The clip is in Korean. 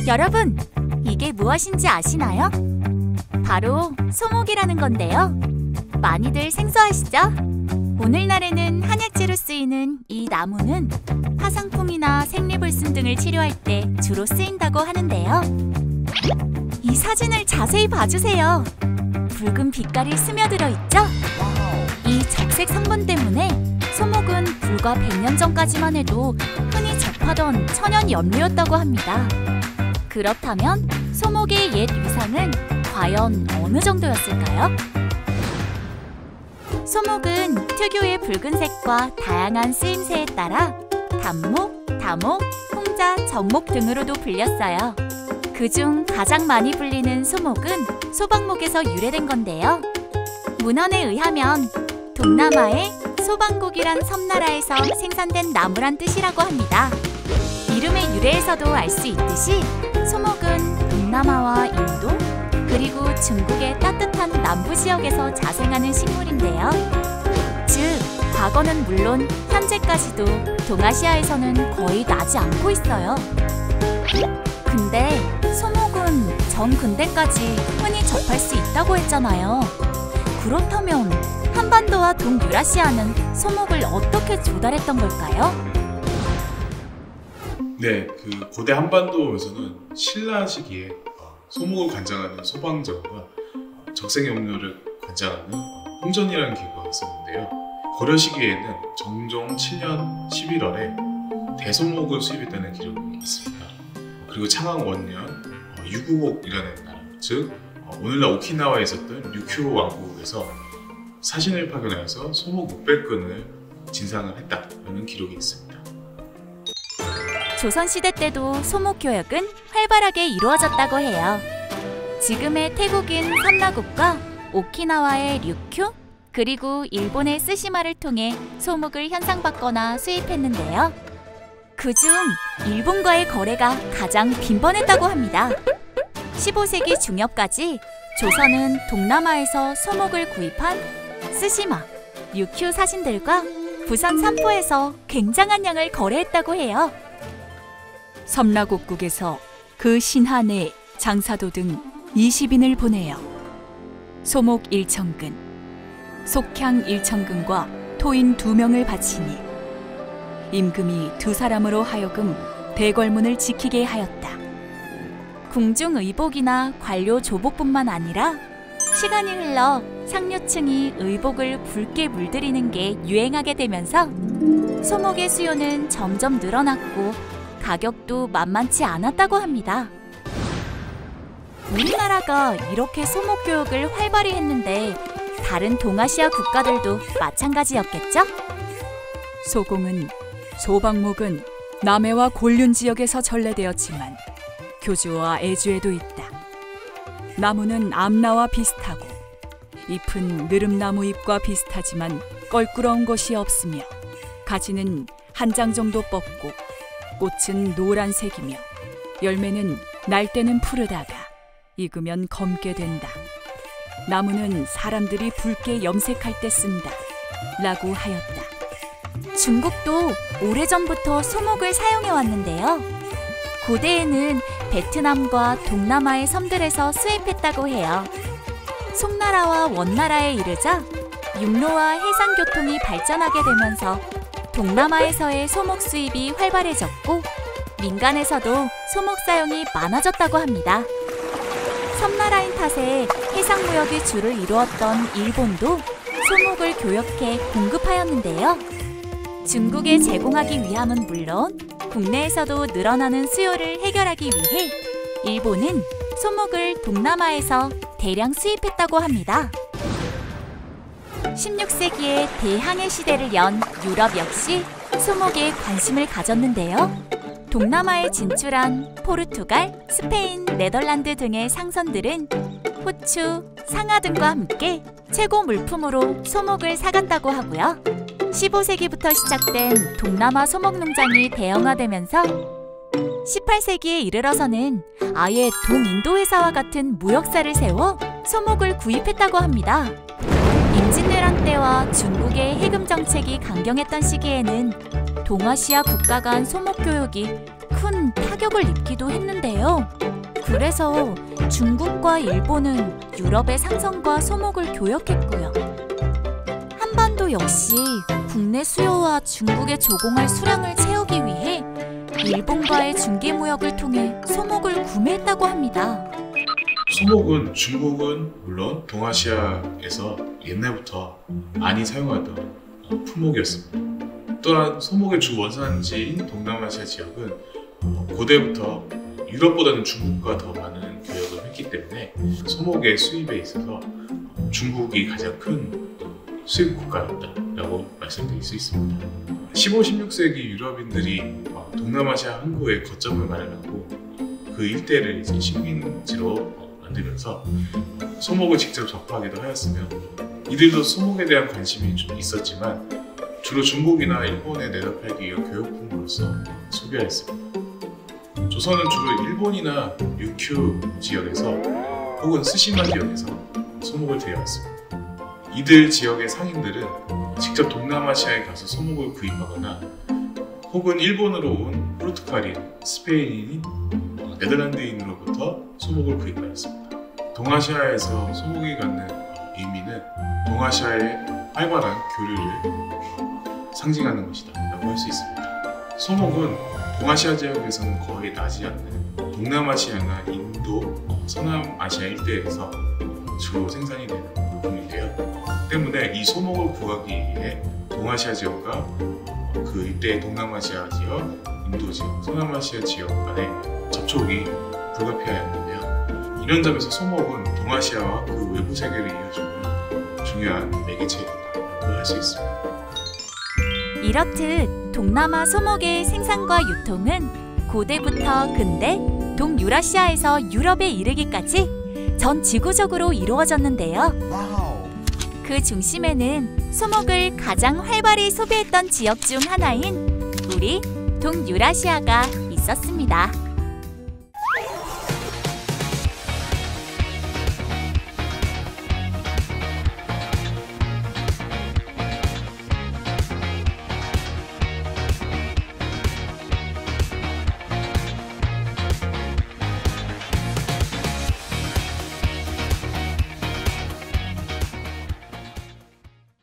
여러분, 이게 무엇인지 아시나요? 바로 소목이라는 건데요. 많이들 생소하시죠? 오늘날에는 한약재로 쓰이는 이 나무는 화상풍이나 생리불순 등을 치료할 때 주로 쓰인다고 하는데요. 이 사진을 자세히 봐주세요. 붉은 빛깔이 스며들어 있죠? 이 적색 성분 때문에 소목은 불과 100년 전까지만 해도 흔히 접하던 천연 염료였다고 합니다. 그렇다면 소목의 옛 위상은 과연 어느 정도였을까요? 소목은 특유의 붉은색과 다양한 쓰임새에 따라 단목, 다목, 홍자, 정목 등으로도 불렸어요. 그중 가장 많이 불리는 소목은 소방목에서 유래된 건데요. 문헌에 의하면 동남아의 소방국이란 섬나라에서 생산된 나무란 뜻이라고 합니다. 이름의 유래에서도 알 수 있듯이 소목은 동남아와 인도, 그리고 중국의 따뜻한 남부 지역에서 자생하는 식물인데요. 즉, 과거는 물론 현재까지도 동아시아에서는 거의 나지 않고 있어요. 근데 소목은 전근대까지 흔히 접할 수 있다고 했잖아요. 그렇다면 한반도와 동유라시아는 소목을 어떻게 조달했던 걸까요? 네, 고대 한반도에서는 신라 시기에 소목을 관장하는 소방정과 적색염료를 관장하는 홍전이라는 기구가 있었는데요. 고려 시기에는 정종 7년 11월에 대소목을 수입했다는 기록이 있습니다. 그리고 창왕 원년 유구옥이라는 나라, 즉 오늘날 오키나와에 있었던 류큐 왕국에서 사신을 파견하여서 소목 600근을 진상을 했다는 기록이 있습니다. 조선시대 때도 소목교역은 활발하게 이루어졌다고 해요. 지금의 태국인 삼라국과 오키나와의 류큐, 그리고 일본의 스시마를 통해 소목을 현상받거나 수입했는데요. 그중 일본과의 거래가 가장 빈번했다고 합니다. 15세기 중엽까지 조선은 동남아에서 소목을 구입한 스시마, 류큐 사신들과 부산 삼포에서 굉장한 양을 거래했다고 해요. 섬라국국에서 그 신하내 장사도 등 20인을 보내어 소목 1천근, 속향 1천근과 토인 2명을 바치니 임금이 2사람으로 하여금 대궐문을 지키게 하였다. 궁중의복이나 관료 조복뿐만 아니라 시간이 흘러 상류층이 의복을 붉게 물들이는 게 유행하게 되면서 소목의 수요는 점점 늘어났고 가격도 만만치 않았다고 합니다. 우리나라가 이렇게 소목교육을 활발히 했는데 다른 동아시아 국가들도 마찬가지였겠죠? 소공은 소방목은 남해와 곤륜 지역에서 전래되었지만 교주와 애주에도 있다. 나무는 암나와 비슷하고 잎은 느릅나무 잎과 비슷하지만 껄끄러운 것이 없으며 가지는 한 장 정도 뻗고 꽃은 노란색이며 열매는 날 때는 푸르다가 익으면 검게 된다. 나무는 사람들이 붉게 염색할 때 쓴다. 라고 하였다. 중국도 오래전부터 소목을 사용해 왔는데요. 고대에는 베트남과 동남아의 섬들에서 수입했다고 해요. 송나라와 원나라에 이르자 육로와 해상교통이 발전하게 되면서 동남아에서의 소목 수입이 활발해졌고 민간에서도 소목 사용이 많아졌다고 합니다. 섬나라인 탓에 해상무역이 주를 이루었던 일본도 소목을 교역해 공급하였는데요. 중국에 제공하기 위함은 물론 국내에서도 늘어나는 수요를 해결하기 위해 일본은 소목을 동남아에서 대량 수입했다고 합니다. 16세기에 대항해 시대를 연 유럽 역시 소목에 관심을 가졌는데요. 동남아에 진출한 포르투갈, 스페인, 네덜란드 등의 상선들은 호추, 상하 등과 함께 최고 물품으로 소목을 사갔다고 하고요. 15세기부터 시작된 동남아 소목 농장이 대형화되면서 18세기에 이르러서는 아예 동인도 회사와 같은 무역사를 세워 소목을 구입했다고 합니다. 임진왜란 때와 중국의 해금 정책이 강경했던 시기에는 동아시아 국가 간 소목 교역이 큰 타격을 입기도 했는데요. 그래서 중국과 일본은 유럽의 상선과 소목을 교역했고요. 한반도 역시 국내 수요와 중국에 조공할 수량을 채우기 위해 일본과의 중개무역을 통해 소목을 구매했다고 합니다. 소목은 중국은 물론 동아시아에서 옛날부터 많이 사용하던 품목이었습니다. 또한 소목의 주 원산지인 동남아시아 지역은 고대부터 유럽보다는 중국과 더 많은 교역을 했기 때문에 소목의 수입에 있어서 중국이 가장 큰 수입 국가였다라고 말씀드릴 수 있습니다. 15, 16세기 유럽인들이 동남아시아 항구에 거점을 마련하고 그 일대를 이제 식민지로 만들면서 소목을 직접 접하기도 하였으며 이들도 소목에 대한 관심이 좀 있었지만 주로 중국이나 일본에 내다팔기 위한 교역품으로서 소비하였습니다. 조선은 주로 일본이나 류큐 지역에서 혹은 스시마 지역에서 소목을 들여왔습니다. 이들 지역의 상인들은 직접 동남아시아에 가서 소목을 구입하거나 혹은 일본으로 온 포르투갈인, 스페인인, 네덜란드인으로부터 소목을 구입하였습니다. 동아시아에서 소목이 갖는 의미는 동아시아의 활발한 교류를 상징하는 것이다 라고 할 수 있습니다. 소목은 동아시아 지역에서는 거의 나지 않는 동남아시아나 인도, 서남아시아 일대에서 주로 생산이 되는 부분인데요. 때문에 이 소목을 구하기 위해 동아시아 지역과 그 일대의 동남아시아 지역, 인도 지역, 서남아시아 지역 간의 접촉이 불가피하였는데요. 이런 점에서 소목은 동아시아와 그 외부 세계를 이어주는 중요한 매개체라고 할 수 있습니다. 이렇듯 동남아 소목의 생산과 유통은 고대부터 근대, 동유라시아에서 유럽에 이르기까지 전 지구적으로 이루어졌는데요. 그 중심에는 소목을 가장 활발히 소비했던 지역 중 하나인 우리 동유라시아가 있었습니다.